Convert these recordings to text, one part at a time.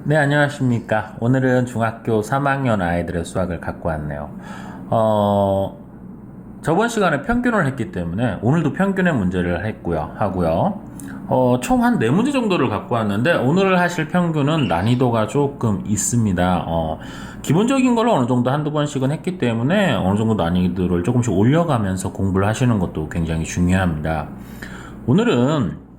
네, 안녕하십니까. 오늘은 중학교 3학년 아이들의 수학을 갖고 왔네요. 저번 시간에 평균을 했기 때문에 오늘도 평균의 문제를 하고요. 총 한 4문제 정도를 갖고 왔는데 오늘 하실 평균은 난이도가 조금 있습니다. 기본적인 걸 어느 정도 한두 번씩은 했기 때문에 어느 정도 난이도를 조금씩 올려가면서 공부를 하시는 것도 굉장히 중요합니다. 오늘은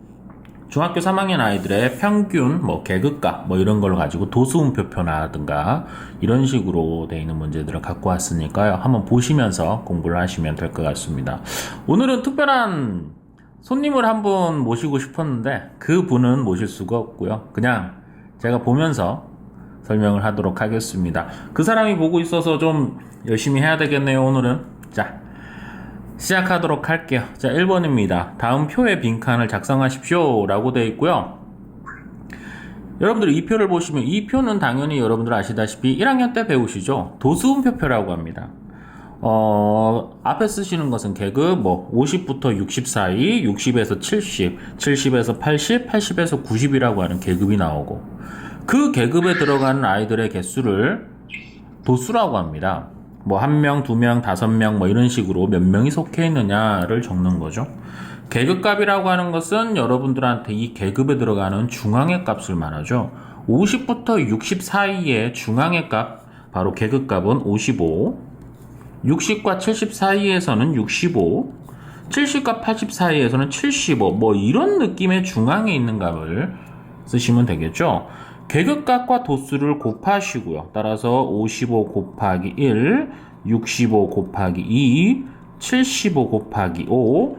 중학교 3학년 아이들의 평균, 계급값, 이런 걸 가지고 도수음표표라든가 이런 식으로 돼 있는 문제들을 갖고 왔으니까요. 한번 보시면서 공부를 하시면 될 것 같습니다. 오늘은 특별한 손님을 한 분 모시고 싶었는데 그 분은 모실 수가 없고요. 그냥 제가 보면서 설명을 하도록 하겠습니다. 그 사람이 보고 있어서 좀 열심히 해야 되겠네요, 오늘은. 자, 시작하도록 할게요. 자, 1번입니다. 다음 표의 빈칸을 작성하십시오 라고 되어 있고요. 여러분들 이 표를 보시면 이 표는 당연히 여러분들 아시다시피 1학년 때 배우시죠. 도수음표표라고 합니다. 앞에 쓰시는 것은 계급 50부터 60 사이, 60에서 70, 70에서 80, 80에서 90이라고 하는 계급이 나오고 그 계급에 들어가는 아이들의 개수를 도수라고 합니다. 1명, 2명, 5명 이런 식으로 몇 명이 속해 있느냐를 적는 거죠. 계급값이라고 하는 것은 여러분들한테 이 계급에 들어가는 중앙의 값을 말하죠. 50부터 60 사이의 중앙의 값, 바로 계급값은 55, 60과 70 사이에서는 65, 70과 80 사이에서는 75, 이런 느낌의 중앙에 있는 값을 쓰시면 되겠죠. 계급값과 도수를 곱하시고요. 따라서 55 곱하기 1, 65 곱하기 2, 75 곱하기 5,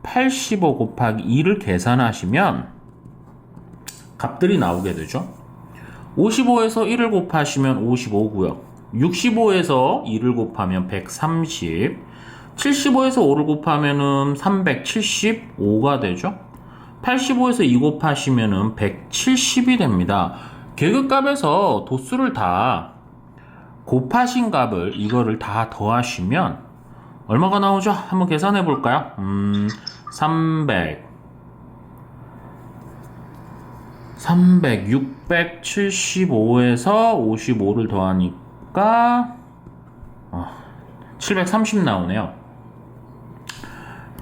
85 곱하기 2를 계산하시면 값들이 나오게 되죠. 55에서 1을 곱하시면 55고요. 65에서 2를 곱하면 130, 75에서 5를 곱하면 375가 되죠. 85에서 2 곱하시면 170이 됩니다. 계급값에서 도수를 다 곱하신 값을 이거를 다 더하시면 얼마가 나오죠? 한번 계산해 볼까요? 300, 675에서 55를 더하니까 730 나오네요.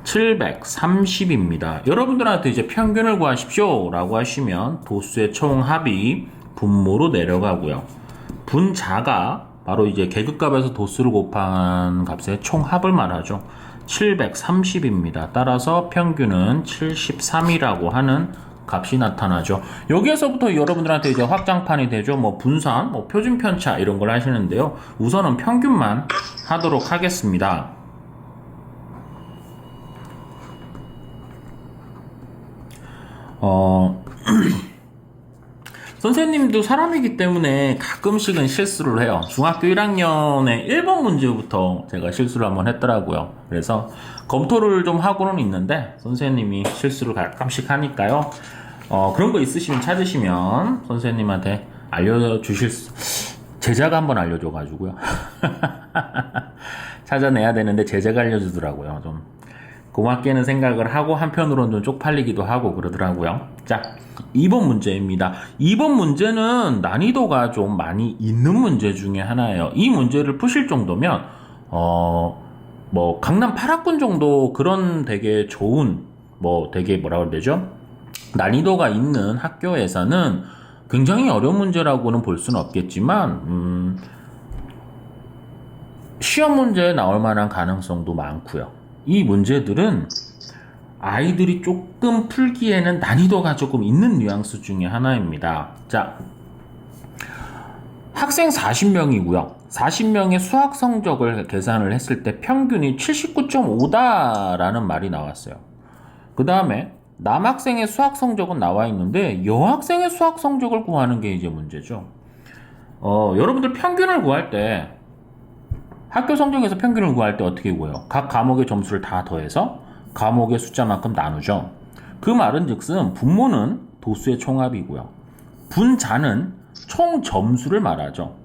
730입니다. 여러분들한테 이제 평균을 구하십시오 라고 하시면 도수의 총합이 분모로 내려가고요. 분자가 바로 이제 계급값에서 도수를 곱한 값의 총합을 말하죠. 730입니다. 따라서 평균은 73이라고 하는 값이 나타나죠. 여기에서부터 여러분들한테 이제 확장판이 되죠. 분산, 표준 편차 이런 걸 하시는데요. 우선은 평균만 하도록 하겠습니다. 선생님도 사람이기 때문에 가끔씩은 실수를 해요. 중학교 1학년에 1번 문제부터 제가 실수를 한번 했더라고요. 그래서 검토를 좀 하고는 있는데 선생님이 실수를 가끔씩 하니까요. 그런 거 있으시면 찾으시면 선생님한테 제자가 한번 알려줘가지고요. 찾아내야 되는데 제자가 알려주더라고요. 좀 고맙게는 생각을 하고 한편으로는 좀 쪽팔리기도 하고 그러더라고요. 자, 2번 문제입니다. 2번 문제는 난이도가 좀 많이 있는 문제 중에 하나예요. 이 문제를 푸실 정도면 강남 8학군 정도 그런 되게 좋은 되게 뭐라 그래야 되죠? 난이도가 있는 학교에서는 굉장히 어려운 문제라고는 볼 수는 없겠지만 시험 문제에 나올 만한 가능성도 많고요. 이 문제들은 아이들이 조금 풀기에는 난이도가 조금 있는 뉘앙스 중에 하나입니다. 자, 학생 40명이고요. 40명의 수학 성적을 계산을 했을 때 평균이 79.5다라는 말이 나왔어요. 그 다음에 남학생의 수학 성적은 나와 있는데 여학생의 수학 성적을 구하는 게 이제 문제죠. 여러분들 평균을 구할 때 학교 성적에서 평균을 구할 때 어떻게 구해요? 각 과목의 점수를 다 더해서 과목의 숫자만큼 나누죠. 그 말은 즉슨 분모는 도수의 총합이고요. 분자는 총 점수를 말하죠.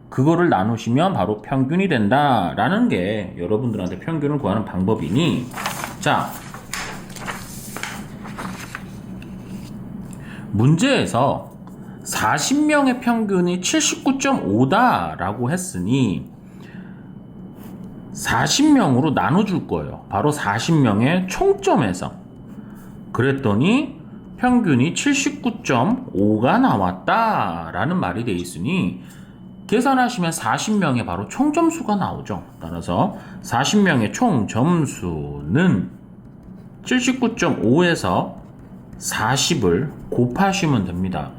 그거를 나누시면 바로 평균이 된다라는 게 여러분들한테 평균을 구하는 방법이니, 자, 문제에서 40명의 평균이 79.5다 라고 했으니 40명으로 나눠줄 거예요. 바로 40명의 총점에서. 그랬더니 평균이 79.5가 나왔다 라는 말이 되어 있으니 계산하시면 40명의 바로 총점수가 나오죠. 따라서 40명의 총점수는 79.5에서 40을 곱하시면 됩니다.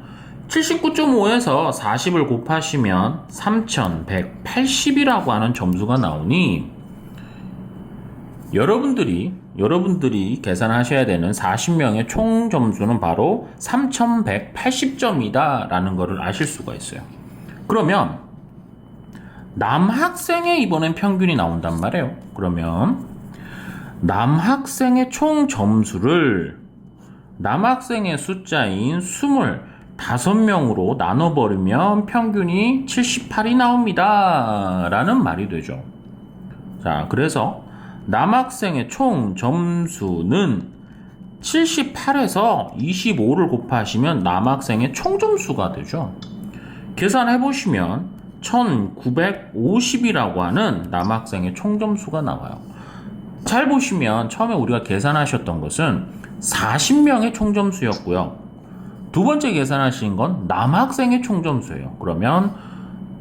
79.5에서 40을 곱하시면 3180이라고 하는 점수가 나오니 여러분들이 계산하셔야 되는 40명의 총 점수는 바로 3180점이다 라는 것을 아실 수가 있어요. 그러면 남학생의 이번엔 평균이 나온단 말이에요. 그러면 남학생의 총 점수를 남학생의 숫자인 25명으로 나눠버리면 평균이 78이 나옵니다 라는 말이 되죠. 자, 그래서 남학생의 총 점수는 78에서 25를 곱하시면 남학생의 총 점수가 되죠. 계산해보시면 1950이라고 하는 남학생의 총 점수가 나와요. 잘 보시면 처음에 우리가 계산하셨던 것은 40명의 총 점수였고요. 두 번째 계산하신 건 남학생의 총 점수예요. 그러면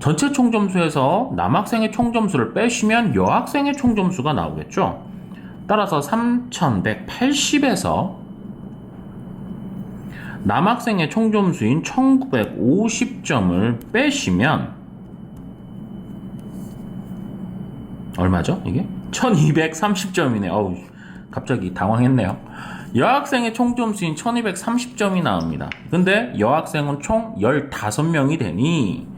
전체 총 점수에서 남학생의 총 점수를 빼시면 여학생의 총 점수가 나오겠죠. 따라서 3180에서 남학생의 총 점수인 1950점을 빼시면 얼마죠? 이게? 1230점이네요. 어우, 갑자기 당황했네요. 여학생의 총 점수인 1230점이 나옵니다. 근데 여학생은 총 15명이 되니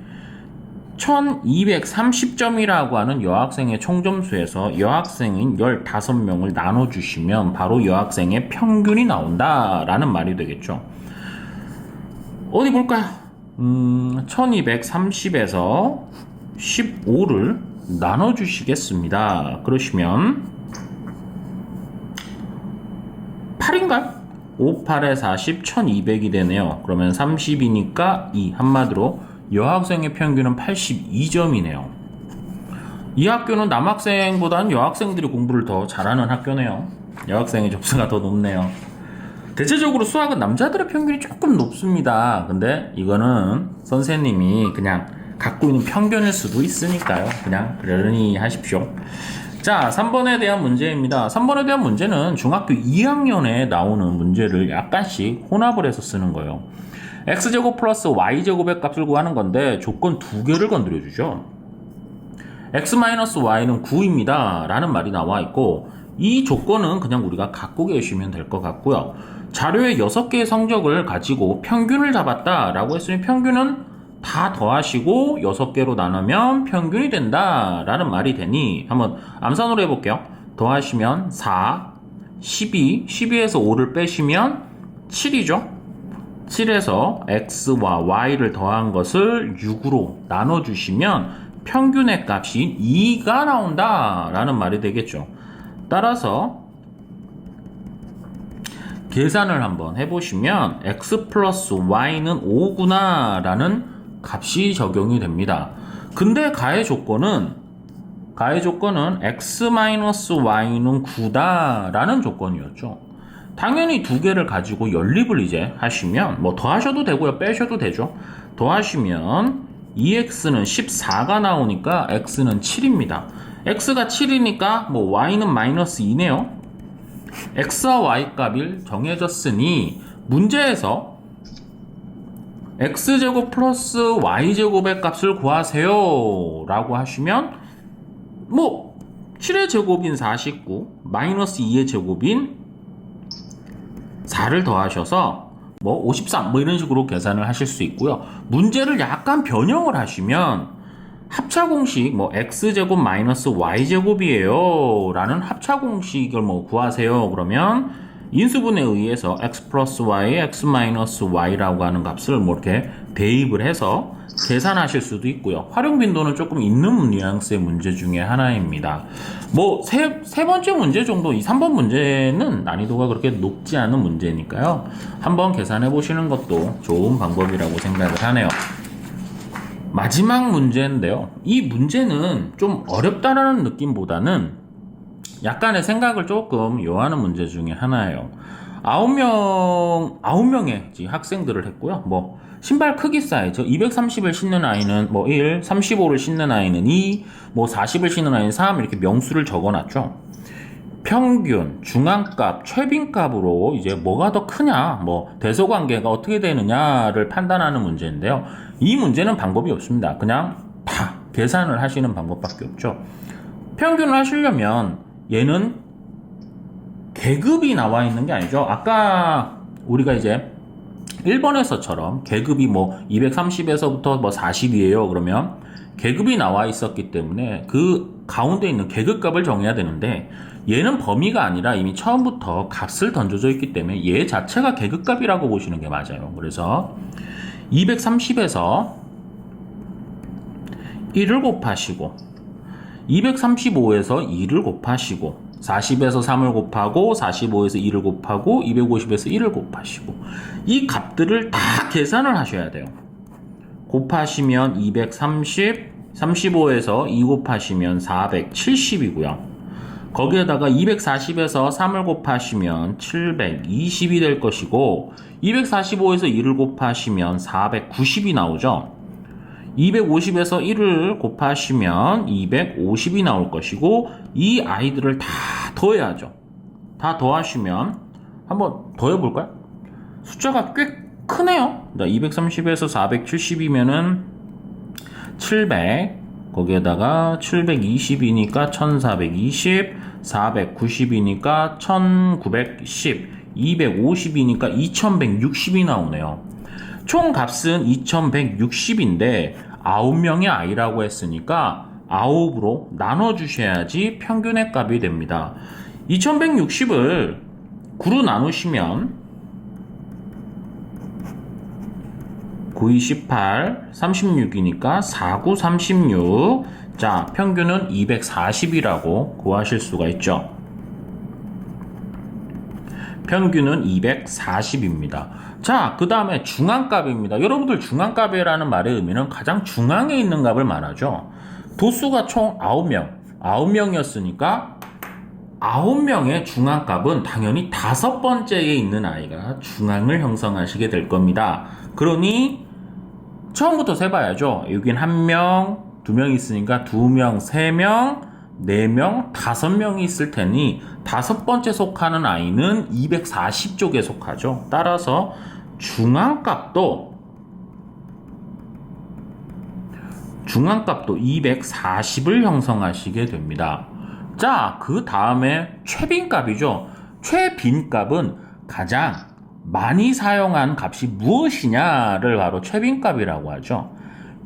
1230점이라고 하는 여학생의 총 점수에서 여학생인 15명을 나눠주시면 바로 여학생의 평균이 나온다라는 말이 되겠죠. 어디 볼까요? 1230에서 15를 나눠주시겠습니다. 그러시면 8인가요? 5, 8에 40, 1200이 되네요. 그러면 30이니까 2. 한마디로 여학생의 평균은 82점이네요. 이 학교는 남학생보다는 여학생들이 공부를 더 잘하는 학교네요. 여학생의 점수가 더 높네요. 대체적으로 수학은 남자들의 평균이 조금 높습니다. 근데 이거는 선생님이 그냥 갖고 있는 편견일 수도 있으니까요. 그냥 그러니 하십시오. 자, 3번에 대한 문제입니다. 3번에 대한 문제는 중학교 2학년에 나오는 문제를 약간씩 혼합을 해서 쓰는 거예요. x제곱 플러스 y제곱의 값을 구하는 건데 조건 두 개를 건드려주죠. x-y는 9입니다 라는 말이 나와 있고, 이 조건은 그냥 우리가 갖고 계시면 될 것 같고요. 자료에 6개의 성적을 가지고 평균을 잡았다 라고 했으니 평균은 다 더하시고 6개로 나누면 평균이 된다 라는 말이 되니 한번 암산으로 해볼게요. 더하시면 4, 12에서 5를 빼시면 7이죠. 7에서 x와 y를 더한 것을 6으로 나눠주시면 평균의 값이 2가 나온다 라는 말이 되겠죠. 따라서 계산을 한번 해보시면 x 플러스 y는 5구나 라는 값이 적용이 됩니다. 근데 가해 조건은 x 마이너스 y는 9다 라는 조건이었죠. 당연히 두 개를 가지고 연립을 이제 하시면 뭐 더하셔도 되고요, 빼셔도 되죠. 더하시면 2x는 14가 나오니까 x는 7입니다. x가 7이니까 뭐 y는 마이너스 2네요. x와 y 값이 정해졌으니 문제에서 x제곱 플러스 y제곱의 값을 구하세요 라고 하시면 뭐 7의 제곱인 49 마이너스 2의 제곱인 4를 더하셔서 뭐 53 뭐 이런 식으로 계산을 하실 수 있고요. 문제를 약간 변형을 하시면 합차공식 뭐 x제곱 마이너스 y제곱이에요 라는 합차공식을 뭐 구하세요. 그러면 인수분해에 의해서 x 플러스 y, x 마이너스 y라고 하는 값을 뭐 이렇게 대입을 해서 계산하실 수도 있고요. 활용 빈도는 조금 있는 뉘앙스의 문제 중에 하나입니다. 뭐 세 번째 문제 정도, 이 3번 문제는 난이도가 그렇게 높지 않은 문제니까요. 한번 계산해 보시는 것도 좋은 방법이라고 생각을 하네요. 마지막 문제인데요. 이 문제는 좀 어렵다라는 느낌보다는 약간의 생각을 조금 요하는 문제 중에 하나예요. 9명의 학생들을 했고요. 뭐 신발 크기 사이즈 230을 신는 아이는 뭐 1, 35를 신는 아이는 2, 뭐 40을 신는 아이는 3 이렇게 명수를 적어놨죠. 평균, 중앙값, 최빈값으로 이제 뭐가 더 크냐, 뭐 대소관계가 어떻게 되느냐를 판단하는 문제인데요. 이 문제는 방법이 없습니다. 그냥 다 계산을 하시는 방법밖에 없죠. 평균을 하시려면 얘는 계급이 나와 있는 게 아니죠. 아까 우리가 이제 1번에서처럼 계급이 뭐 230에서부터 뭐 40이에요. 그러면 계급이 나와 있었기 때문에 그 가운데 있는 계급값을 정해야 되는데 얘는 범위가 아니라 이미 처음부터 값을 던져져 있기 때문에 얘 자체가 계급값이라고 보시는 게 맞아요. 그래서 230에서 1을 곱하시고 235에서 2를 곱하시고 40에서 3을 곱하고 45에서 2를 곱하고 250에서 1을 곱하시고 이 값들을 다 계산을 하셔야 돼요. 곱하시면 230, 35에서 2 곱하시면 470이고요. 거기에다가 240에서 3을 곱하시면 720이 될 것이고 245에서 2를 곱하시면 490이 나오죠. 250에서 1을 곱하시면 250이 나올 것이고 이 아이들을 다 더해야죠. 다 더하시면 한번 더해볼까요? 숫자가 꽤 크네요. 230에서 470이면은 700 거기에다가 720이니까 1420 490이니까 1910 250이니까 2160이 나오네요. 총 값은 2160인데 9명의 아이라고 했으니까 9으로 나눠주셔야지 평균의 값이 됩니다. 2160을 9로 나누시면 9, 28, 36이니까 4, 9, 36. 자, 평균은 240이라고 구하실 수가 있죠. 평균은 240입니다. 자, 그 다음에 중앙값입니다. 여러분들 중앙값이라는 말의 의미는 가장 중앙에 있는 값을 말하죠. 도수가 총 9명, 9명이었으니까 9명의 중앙값은 당연히 5번째에 있는 아이가 중앙을 형성하시게 될 겁니다. 그러니 처음부터 세봐야죠. 여긴 1명, 2명 있으니까 2명, 3명, 4명, 5명이 있을 테니 5번째 속하는 아이는 240쪽에 속하죠. 따라서 중앙값도 240을 형성하시게 됩니다. 자, 그 다음에 최빈값이죠. 최빈값은 가장 많이 사용한 값이 무엇이냐를 바로 최빈값이라고 하죠.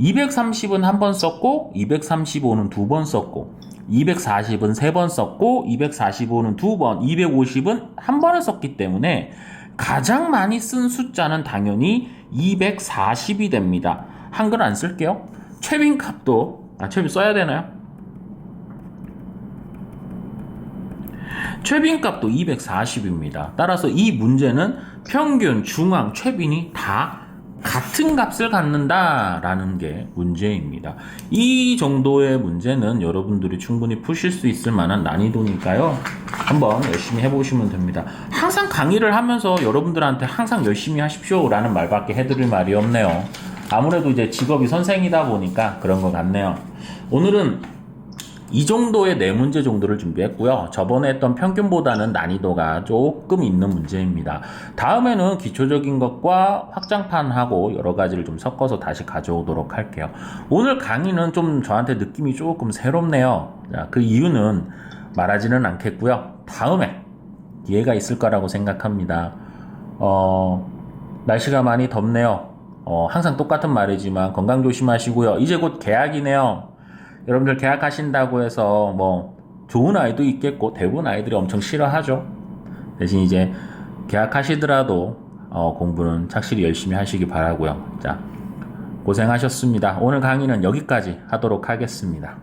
230은 한 번 썼고 235는 두 번 썼고 240은 세 번 썼고 245는 두 번, 250은 한 번을 썼기 때문에 가장 많이 쓴 숫자는 당연히 240이 됩니다. 한글 안 쓸게요. 최빈값도 최빈 써야 되나요? 최빈값도 240입니다. 따라서 이 문제는 평균, 중앙, 최빈이 다 같은 값을 갖는다라는 게 문제입니다. 이 정도의 문제는 여러분들이 충분히 푸실 수 있을 만한 난이도니까요. 한번 열심히 해보시면 됩니다. 항상 강의를 하면서 여러분들한테 항상 열심히 하십시오라는 말밖에 해드릴 말이 없네요. 아무래도 이제 직업이 선생이다 보니까 그런 것 같네요. 오늘은 이 정도의 4문제 정도를 준비했고요. 저번에 했던 평균보다는 난이도가 조금 있는 문제입니다. 다음에는 기초적인 것과 확장판하고 여러 가지를 좀 섞어서 다시 가져오도록 할게요. 오늘 강의는 좀 저한테 느낌이 조금 새롭네요. 자, 그 이유는 말하지는 않겠고요. 다음에 기회가 있을 거라고 생각합니다. 날씨가 많이 덥네요. 항상 똑같은 말이지만 건강 조심하시고요. 이제 곧 개학이네요. 여러분들 개학하신다고 해서 뭐 좋은 아이도 있겠고 대부분 아이들이 엄청 싫어하죠. 대신 이제 계약하시더라도 공부는 착실히 열심히 하시기 바라고요. 자, 고생하셨습니다. 오늘 강의는 여기까지 하도록 하겠습니다.